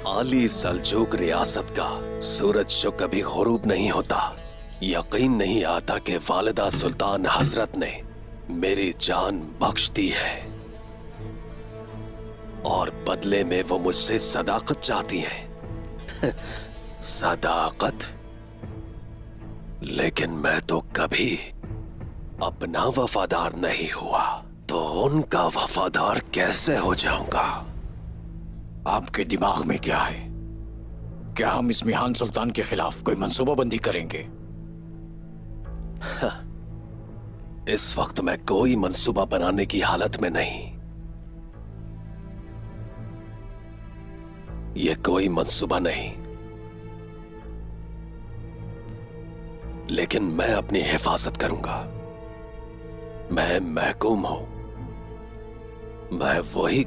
आली सल्जूक रियासत का सूरज जो कभी गुरूब नहीं होता, यकीन नहीं आता कि वालिदा सुल्तान हजरत ने मेरी जान बख्श दी है और बदले में वो मुझसे सदाकत चाहती हैं। सदाकत? लेकिन मैं तो कभी अपना वफादार नहीं हुआ, तो उनका वफादार कैसे हो जाऊंगा? आपके दिमाग में क्या है? क्या हम इस मिहान सुल्तान के खिलाफ कोई मंसूबाबंदी करेंगे? इस वक्त मैं कोई मंसूबा बनाने की हालत में नहीं। ये कोई मंसूबा नहीं, लेकिन मैं अपनी हिफाजत करूंगा। मैं महकूम हूं, मैं वही